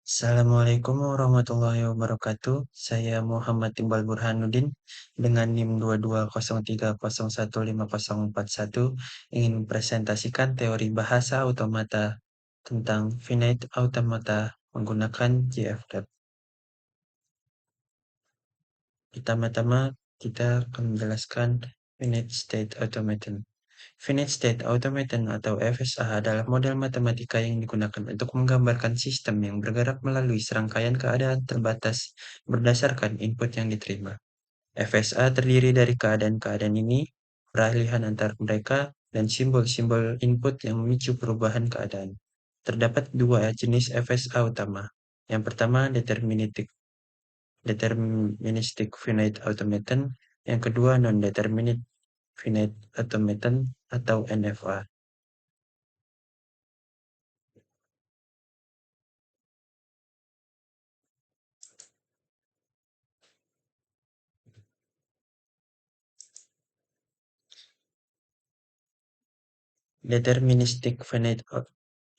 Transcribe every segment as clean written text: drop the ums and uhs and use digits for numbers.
Assalamualaikum warahmatullahi wabarakatuh. Saya Muhammad Iqbal Burhanuddin dengan NIM 220301541 ingin mempresentasikan teori bahasa automata tentang finite automata menggunakan JFlab. Pertama-tama kita akan menjelaskan finite state automaton. Finite State Automaton atau FSA adalah model matematika yang digunakan untuk menggambarkan sistem yang bergerak melalui serangkaian keadaan terbatas berdasarkan input yang diterima. FSA terdiri dari keadaan-keadaan ini, peralihan antar mereka, dan simbol-simbol input yang memicu perubahan keadaan. Terdapat dua jenis FSA utama. Yang pertama, deterministic finite automaton, yang kedua non-determinate finite automaton atau NFA. Deterministic finite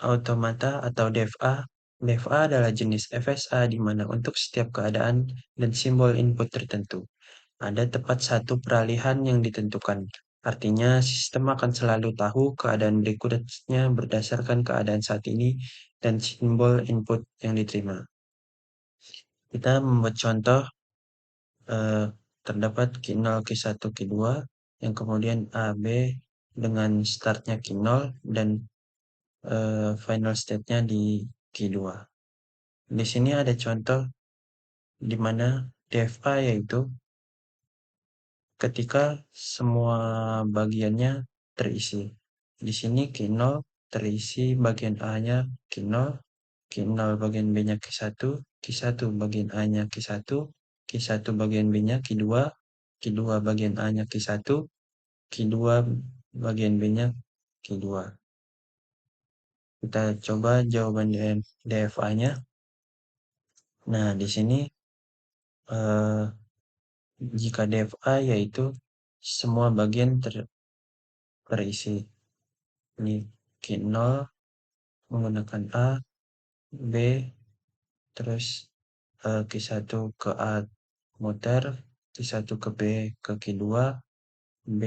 automata atau DFA. DFA adalah jenis FSA di mana untuk setiap keadaan dan simbol input tertentu, ada tepat satu peralihan yang ditentukan. Artinya, sistem akan selalu tahu keadaan berikutnya berdasarkan keadaan saat ini dan simbol input yang diterima. Kita membuat contoh, terdapat Q0, Q1, Q2, yang kemudian A, B dengan startnya Q0 dan final state-nya di Q2. Di sini ada contoh di mana DFA yaitu ketika semua bagiannya terisi. Di sini Q0 terisi bagian A-nya Q0, Q0 bagian B-nya Q1, Q1 bagian A-nya Q1, Q1 bagian B-nya Q2, Q2 bagian A-nya Q1, Q2 bagian B-nya Q2. Kita coba jawaban DFA-nya. Nah, di sini jika DFA yaitu semua bagian terisi. Ini Q0 menggunakan A, B, terus Q1 ke A muter, Q1 ke B ke Q2, B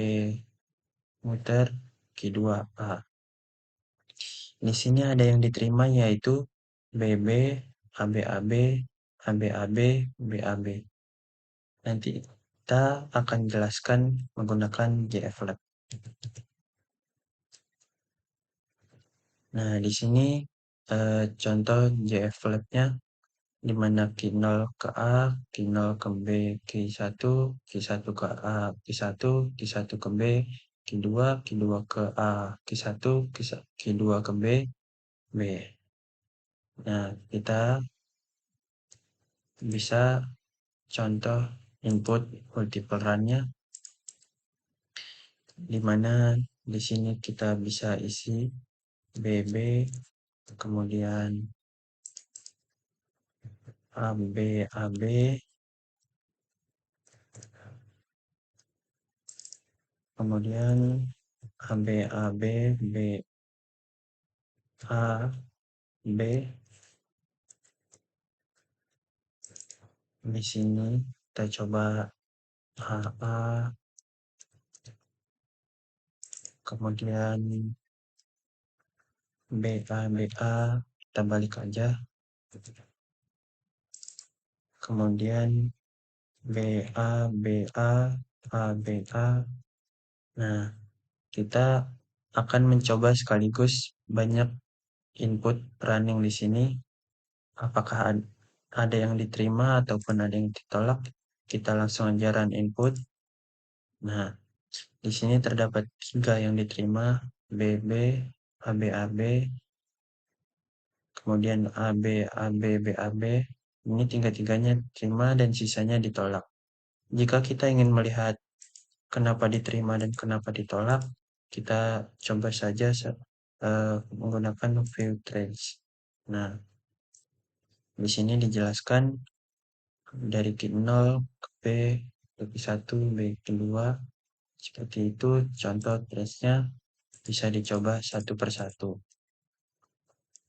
muter, Q2 A. Di sini ada yang diterima yaitu BB, ABAB, ABAB, BAB. Nanti kita akan jelaskan menggunakan JFlab. Nah, di sini contoh JFlab-nya di mana Q0 ke A, Q0 ke B, Q1, Q1 ke A, Q1, Q1 ke B, Q2, Q2 ke A, Q1, Q2 ke B, B. Nah, kita bisa contoh input multiple run-nya, di mana di sini kita bisa isi BB, kemudian AB, AB, kemudian AB, AB, B, A, B. Di sini kita coba AA, kemudian BA, BA, kita balik aja. Kemudian BA, BA, ABA. Nah, kita akan mencoba sekaligus banyak input running di sini. Apakah ada yang diterima ataupun ada yang ditolak? Kita langsung aja run input. Nah, di sini terdapat 3 yang diterima, BB, ABAB, kemudian AB, AB, BAB. Ini tiga-tiganya diterima dan sisanya ditolak. Jika kita ingin melihat kenapa diterima dan kenapa ditolak, kita coba saja menggunakan view trace. Nah, di sini dijelaskan dari Q0 ke B, ke Q1, B kedua. Seperti itu contoh trace-nya bisa dicoba satu persatu.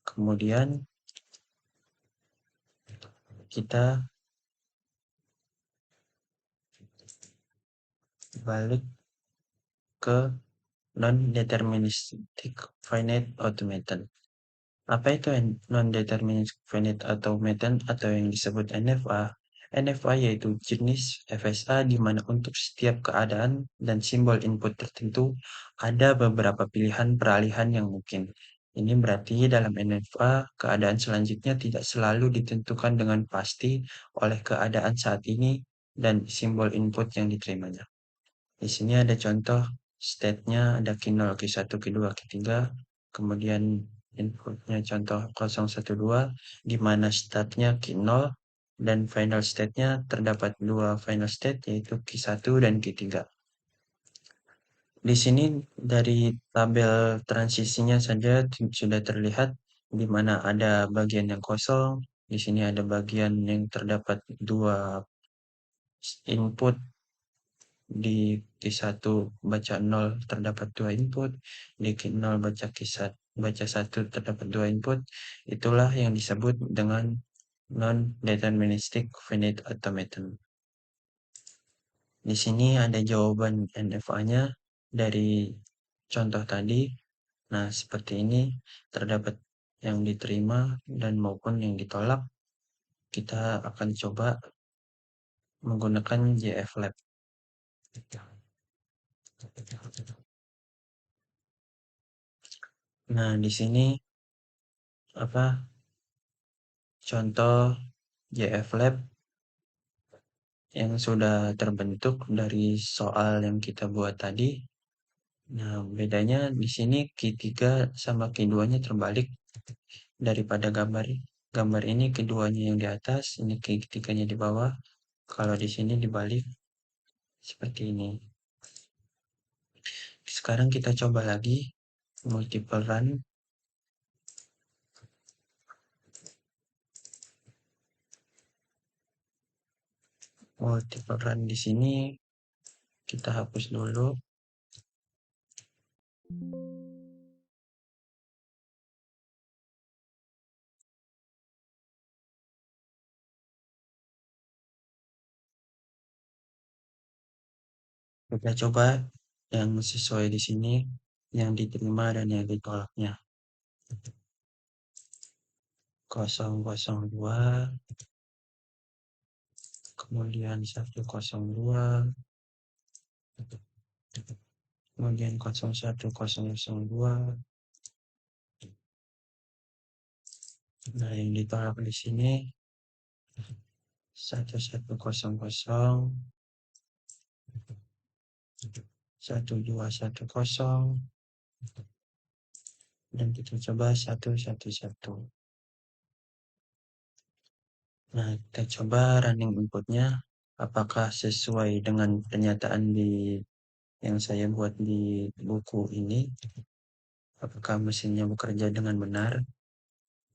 Kemudian kita balik ke non-deterministic finite automaton. Apa itu non-deterministic finite automaton atau yang disebut NFA? NFA yaitu jenis FSA di mana untuk setiap keadaan dan simbol input tertentu ada beberapa pilihan peralihan yang mungkin. Ini berarti dalam NFA, keadaan selanjutnya tidak selalu ditentukan dengan pasti oleh keadaan saat ini dan simbol input yang diterimanya. Di sini ada contoh state-nya ada Q0, Q1, Q2, Q3, kemudian inputnya contoh 012, di mana start-nya Q0 dan final state-nya terdapat dua final state yaitu Q1 dan Q3. Di sini dari tabel transisinya saja sudah terlihat di mana ada bagian yang kosong, di sini ada bagian yang terdapat dua input di Q1 baca 0 terdapat dua input, di Q0 baca 1 terdapat dua input, itulah yang disebut dengan non-deterministic finite automaton. Di sini ada jawaban NFA-nya dari contoh tadi. Nah, seperti ini terdapat yang diterima dan maupun yang ditolak. Kita akan coba menggunakan JFlab. Nah, di sini apa contoh JFlab yang sudah terbentuk dari soal yang kita buat tadi. Nah, bedanya di sini Q3 sama Q2-nya terbalik daripada gambar ini keduanya yang di atas, ini Q3-nya di bawah. Kalau di sini dibalik seperti ini. Sekarang kita coba lagi multiple run. Multiple run di sini kita hapus dulu. Kita coba yang sesuai di sini, yang diterima dan yang ditolaknya. 002, kemudian 102, kemudian 01002. Nah, yang ditolak di sini 1100, 1210, dan kita coba 111. Nah, kita coba running inputnya apakah sesuai dengan pernyataan yang saya buat di buku ini, apakah mesinnya bekerja dengan benar.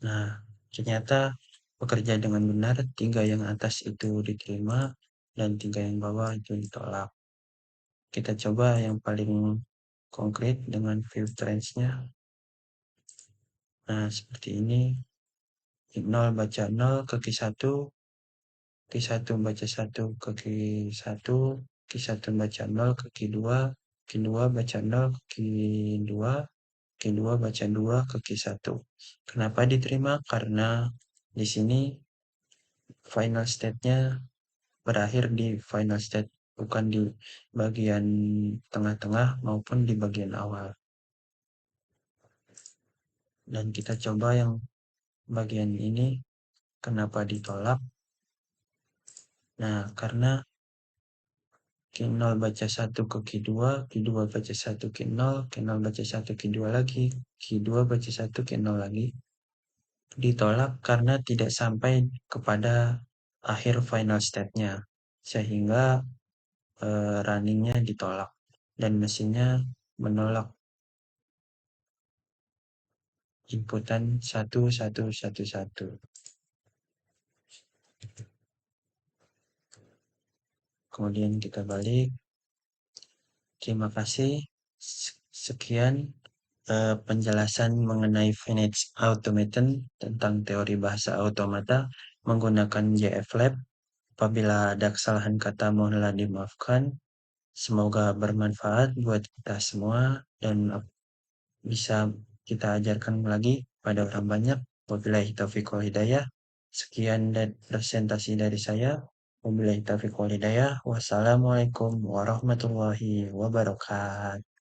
Nah, ternyata bekerja dengan benar, 3 yang atas itu diterima dan 3 yang bawah itu ditolak. Kita coba yang paling konkret dengan view trends-nya. Nah, seperti ini. 0 baca 0 ke Q1, Q1 baca 1 ke Q1, Q1 baca 0 ke Q2, Q2 baca 0 ke Q2, Q2 baca 2 ke Q1. Kenapa diterima? Karena di sini final state-nya berakhir di final state, bukan di bagian tengah-tengah maupun di bagian awal. Dan kita coba yang bagian ini, kenapa ditolak? Nah, karena Q0 baca 1 ke Q2, Q2 baca 1 Q0, Q0 baca 1 Q2 lagi, Q2 baca 1 Q0 lagi. Ditolak karena tidak sampai kepada akhir final state-nya, sehingga runningnya ditolak dan mesinnya menolak inputan 1111. Kemudian kita balik. Terima kasih. Sekian penjelasan mengenai finite automaton tentang teori bahasa automata. menggunakan JFlab. Apabila ada kesalahan kata mohonlah dimaafkan. Semoga bermanfaat buat kita semua dan bisa kita ajarkan lagi pada orang banyak. Wabillahi taufiq wal hidayah. Sekian dan presentasi dari saya. Wabillahi taufiq wal hidayah. Wassalamualaikum warahmatullahi wabarakatuh.